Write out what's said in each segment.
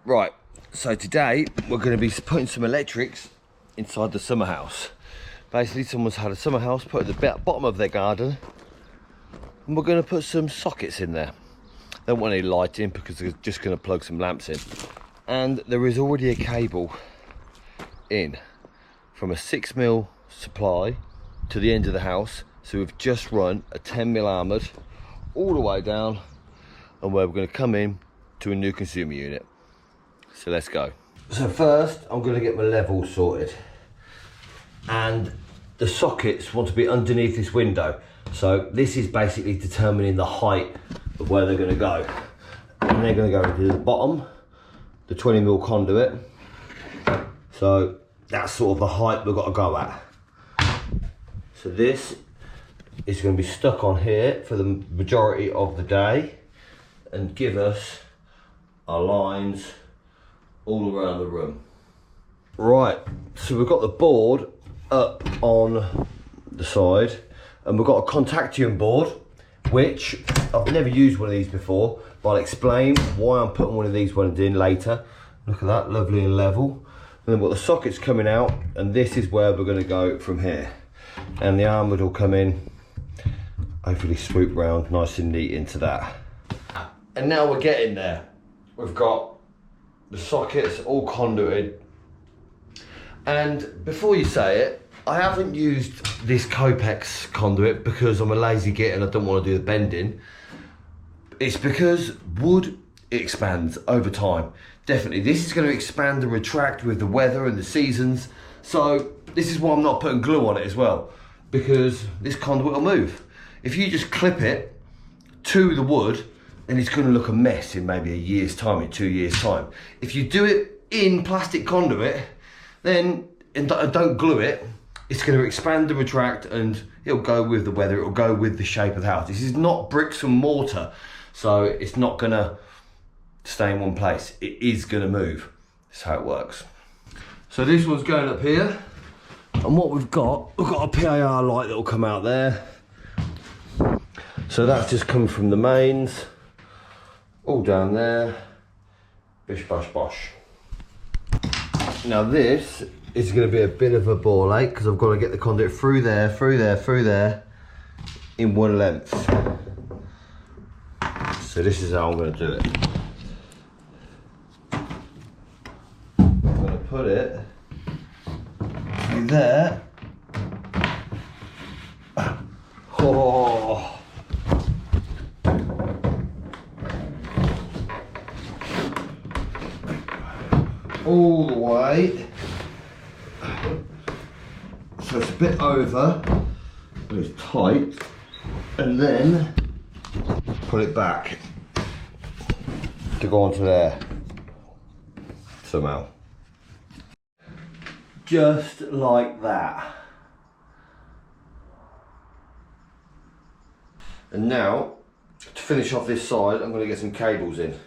Right, so today we're going to be putting some electrics inside the summer house. Basically, someone's had a summer house put at the bottom of their garden, and we're going to put some sockets in there. They don't want any lighting because they're just going to plug some lamps in. And there is already a cable in from a 6mm supply to the end of the house. So we've just run a 10mm armoured all the way down, and where we're going to come in to a new consumer unit. So let's go. So first I'm going to get my levels sorted, and the sockets want to be underneath this window. So this is basically determining the height of where they're going to go, and they're going to go into the bottom, the 20mm conduit. So that's sort of the height we've got to go at. So this is going to be stuck on here for the majority of the day and give us our lines all around the room. Right, so we've got the board up on the side, and we've got a Contactum board, which I've never used one of these before, but I'll explain why I'm putting one of these ones in later. Look at that, lovely and level. And then we've got the sockets coming out, and this is where we're going to go from here. And the Armoured will come in, hopefully swoop round nice and neat into that. And now we're getting there. We've got the sockets all conduited, and before you say it, I haven't used this copex conduit because I'm a lazy git and I don't want to do the bending. It's because wood, it expands over time. Definitely, this is going to expand and retract with the weather and the seasons. So this is why I'm not putting glue on it as well, because this conduit will move. If you just clip it to the wood, then it's going to look a mess in maybe a year's time, in 2 years' time. If you do it in plastic conduit, then and don't glue it, it's going to expand and retract, and it'll go with the weather, it'll go with the shape of the house. This is not bricks and mortar, so it's not going to stay in one place. It is going to move. That's how it works. So this one's going up here, and what we've got a PIR light that will come out there. So that's just come from the mains. All down there, bish bash bosh. Now this is going to be a bit of a ball ache because I've got to get the conduit through there, through there, through there in one length. So this is how I'm going to do it. I'm going to put it through there. Oh. All the way, so it's a bit over, but it's tight, and then put it back to go onto there somehow, just like that. And now, to finish off this side, I'm going to get some cables in.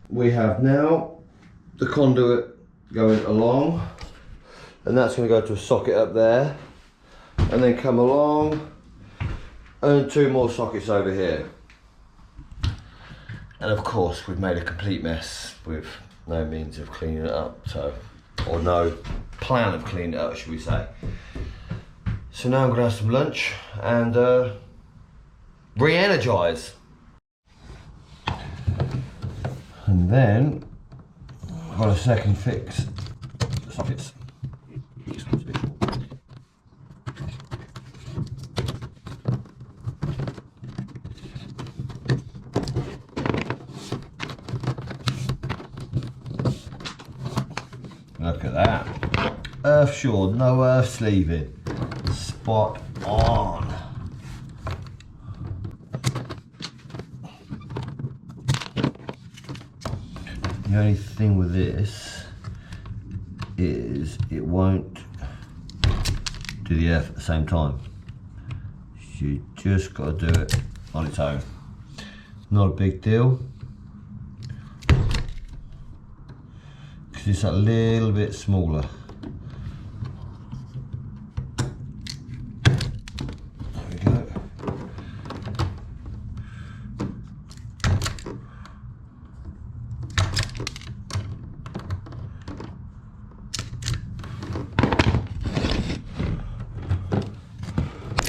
We have now the conduit going along, and that's going to go to a socket up there, and then come along, and 2 more sockets over here. And of course we've made a complete mess with no means of cleaning it up, or no plan of cleaning it up, should we say. So now I'm going to have some lunch and re-energise. And then I've got a second fix sockets. Look at that. Earth shore, no earth sleeving. Spot on. The only thing with this is it won't do the earth at the same time. You just got to do it on its own. Not a big deal, because it's a little bit smaller. There we go.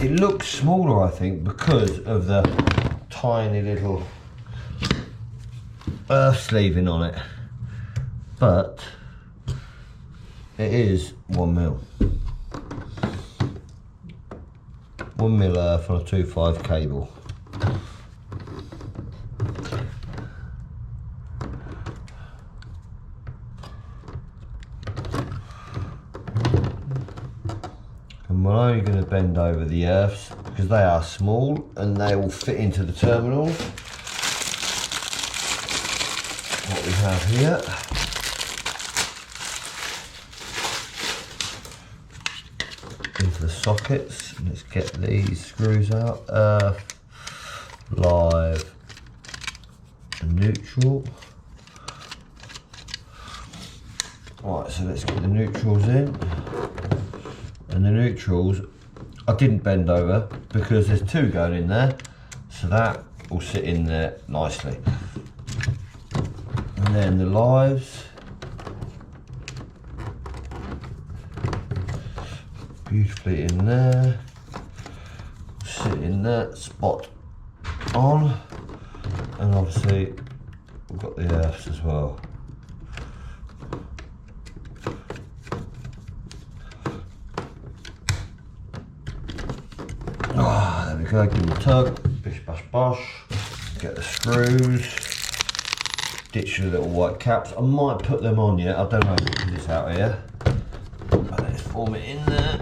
It looks smaller, I think, because of the tiny little earth sleeving on it, but it is 1mm. 1mm earth on a 2.5 cable. And we're only going to bend over the earths because they are small and they will fit into the terminals. What we have here is the sockets. Let's get these screws out. Earth, live, and neutral. Right, so let's get the neutrals in. And the neutrals, I didn't bend over because there's two going in there, so that will sit in there nicely. And then the lives, beautifully in there, sit in that spot on, and obviously we've got the earths as well. There we go, give them a tug, bish bash bosh, get the screws, ditch the little white caps. I might put them on yet, I don't know because it's out here. But let's form it in there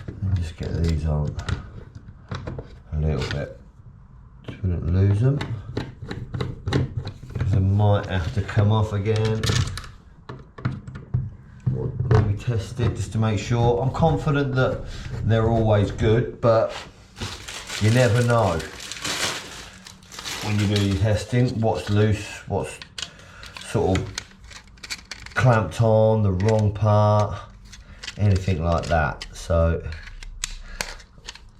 and just get these on a little bit so we don't lose them, because they might have to come off again. Maybe test it just to make sure. I'm confident that they're always good, but you never know when you do your testing what's loose, what's sort of clamped on, the wrong part, anything like that. So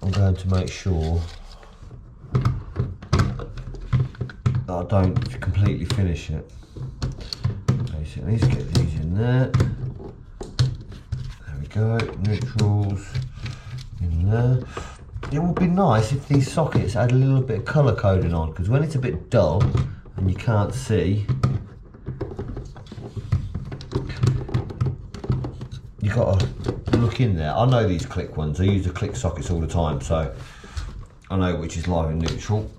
I'm going to make sure that I don't completely finish it. Basically, let's get these in there. There we go, neutrals in there. It would be nice if these sockets had a little bit of colour coding on, because when it's a bit dull and you can't see, you've got to look in there. I know these click ones, I use the click sockets all the time, so I know which is live and neutral.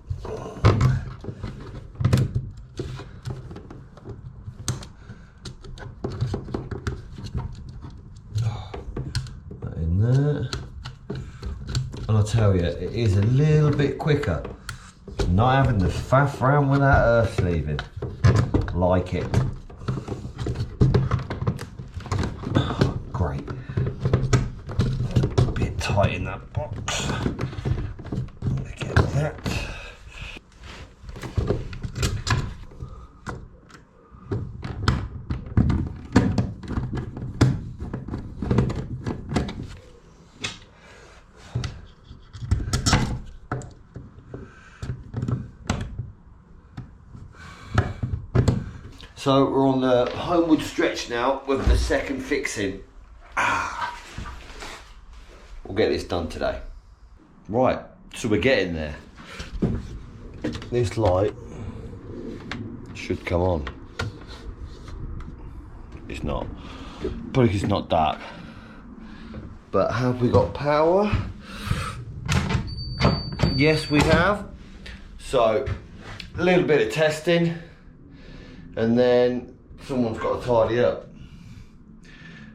That in there. And I tell you, it is a little bit quicker not having to faff around with that earth sleeving. Like it. Great. A bit tight in that box. Get that. So we're on the homeward stretch now with the second fixing. We'll get this done today. Right, so we're getting there. This light should come on. It's not, but it's not dark. But have we got power? Yes, we have. So a little bit of testing, and then someone's got to tidy up.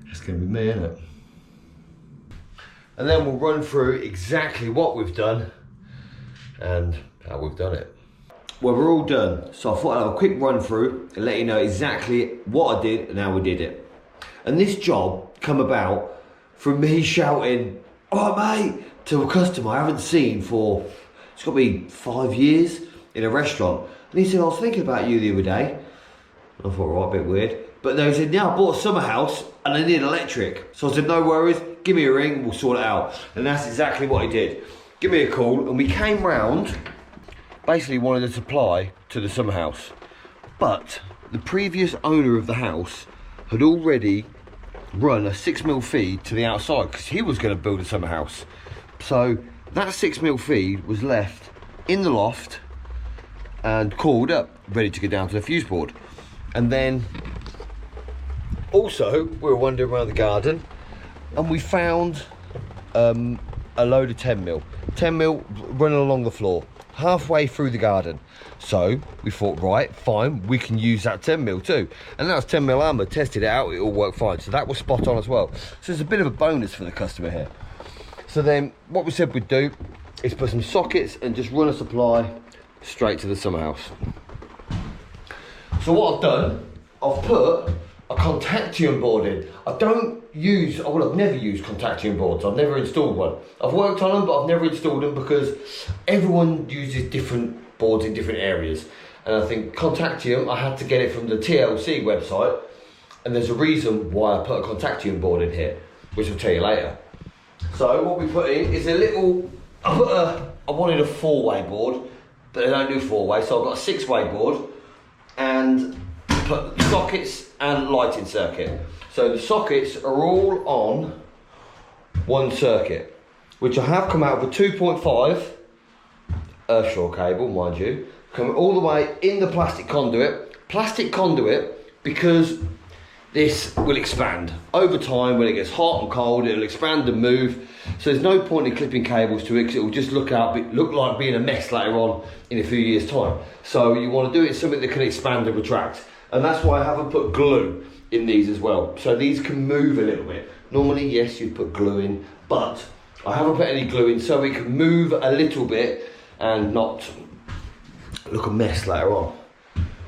It's going to be me, isn't it? And then we'll run through exactly what we've done and how we've done it. Well, we're all done, so I thought I'd have a quick run through and let you know exactly what I did and how we did it. And this job come about from me shouting, "Oh mate," to a customer I haven't seen for, it's got to be 5 years, in a restaurant. And he said, "I was thinking about you the other day." I thought, right, a bit weird. But they said, "Yeah, I bought a summer house and I need electric." So I said, "No worries, give me a ring, we'll sort it out." And that's exactly what he did. Give me a call, and we came round, basically wanted a supply to the summer house. But the previous owner of the house had already run a 6mm feed to the outside because he was going to build a summer house. So that 6mm feed was left in the loft and coiled up, ready to go down to the fuse board. And then also we were wandering around the garden and we found a load of 10mm running along the floor halfway through the garden. So we thought, right, fine, we can use that 10mm too. And that was 10mm Armoured, tested it out, it all worked fine. So that was spot on as well. So it's a bit of a bonus for the customer here. So then what we said we'd do is put some sockets and just run a supply straight to the summer house. So what I've done, I've put a Contactum board in. I've never used Contactum boards. I've never installed one. I've worked on them, but I've never installed them because everyone uses different boards in different areas. And I think Contactum, I had to get it from the TLC website, and there's a reason why I put a Contactum board in here, which I'll tell you later. So what we put in is a little, I wanted a 4-way board, but they don't do 4-way, so I've got a 6-way board, and put sockets and lighting circuit. So the sockets are all on one circuit, which I have come out with a 2.5 earthshore cable, mind you, come all the way in the plastic conduit. Plastic conduit because this will expand over time. When it gets hot and cold, it'll expand and move. So there's no point in clipping cables to it because it will just look like being a mess later on in a few years' time. So you want to do it in something that can expand and retract. And that's why I haven't put glue in these as well. So these can move a little bit. Normally, yes, you'd put glue in, but I haven't put any glue in so it can move a little bit and not look a mess later on.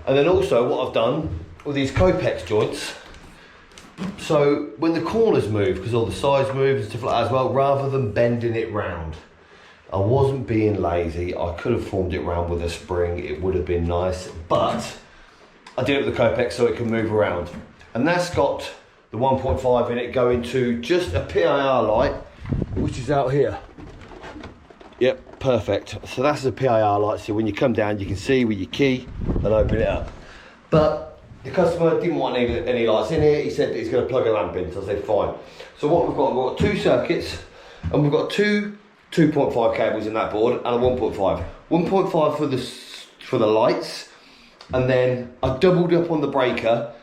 And then also what I've done with these copex joints, so when the corners move, because all the sides move and stuff like that as well, rather than bending it round, I wasn't being lazy. I could have formed it round with a spring, it would have been nice, but I did it with the copex so it can move around. And that's got the 1.5 in it going to just a PIR light, which is out here. Yep, perfect. So that's a PIR light, so when you come down you can see with your key and open it up. But the customer didn't want any lights in here. He said he's going to plug a lamp in, so I said fine. So what we've got 2 circuits, and we've got two 2.5 cables in that board and a 1.5. 1.5 for the lights, and then I doubled up on the breaker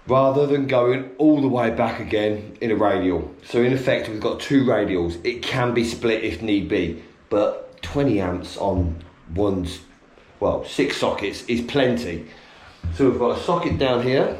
rather than going all the way back again in a radial. So in effect we've got 2 radials. It can be split if need be, but 20 amps on 6 sockets is plenty. So we've got a socket down here,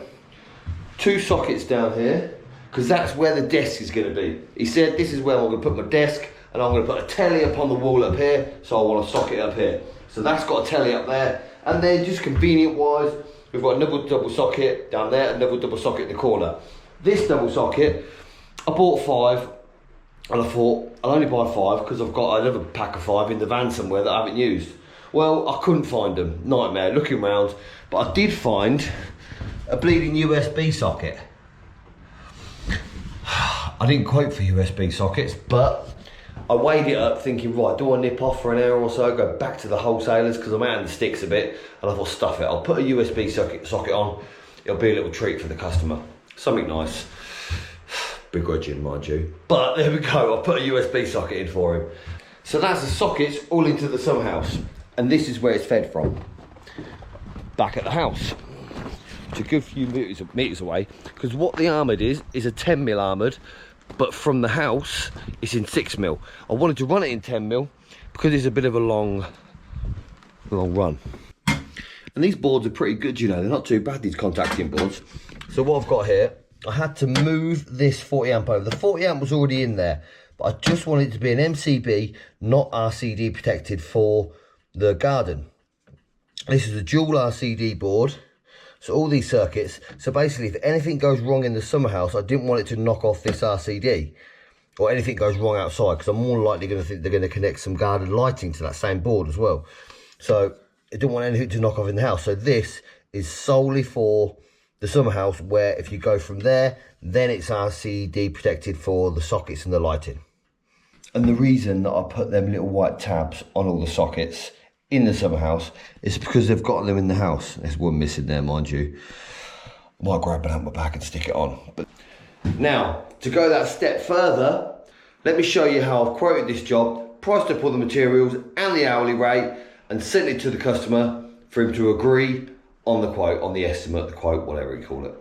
2 sockets down here, because that's where the desk is going to be. He said this is where I'm going to put my desk, and I'm going to put a telly up on the wall up here, so I want a socket up here. So that's got a telly up there, and then just convenient wise, we've got another double socket down there, another double socket in the corner. This double socket, I bought 5, and I thought I'll only buy 5 because I've got another pack of 5 in the van somewhere that I haven't used. Well, I couldn't find them, nightmare, looking around, but I did find a bleeding USB socket. I didn't quote for USB sockets, but I weighed it up thinking, right, do I nip off for an hour or so, go back to the wholesalers because I'm out in the sticks a bit, and I thought, stuff it, I'll put a USB socket on, it'll be a little treat for the customer. Something nice. Begrudging, mind you. But there we go, I put a USB socket in for him. So that's the sockets all into the summer house. And this is where it's fed from. Back at the house. It's a good few meters away, because what the Armoured is a 10mm Armoured, but from the house it's in 6mm. I wanted to run it in 10mm because it's a bit of a long run. And these boards are pretty good, you know, they're not too bad, these Contactum boards. So what I've got here, I had to move this 40 amp over. The 40 amp was already in there, but I just wanted it to be an MCB, not RCD protected for the garden. This is a dual RCD board, so all these circuits. So basically, if anything goes wrong in the summer house, I didn't want it to knock off this RCD, or anything goes wrong outside, because I'm more likely going to think they're going to connect some garden lighting to that same board as well. So I didn't want anything to knock off in the house. So this is solely for the summer house, where if you go from there, then it's RCD protected for the sockets and the lighting. And the reason that I put them little white tabs on all the sockets in the summer house is because they've got them in the house. There's one missing there, mind you. I might grab it out my bag and stick it on. But now, to go that step further, Let me show you how I've quoted this job, priced up all the materials and the hourly rate, and sent it to the customer for him to agree on the quote, on the estimate, the quote, whatever you call it.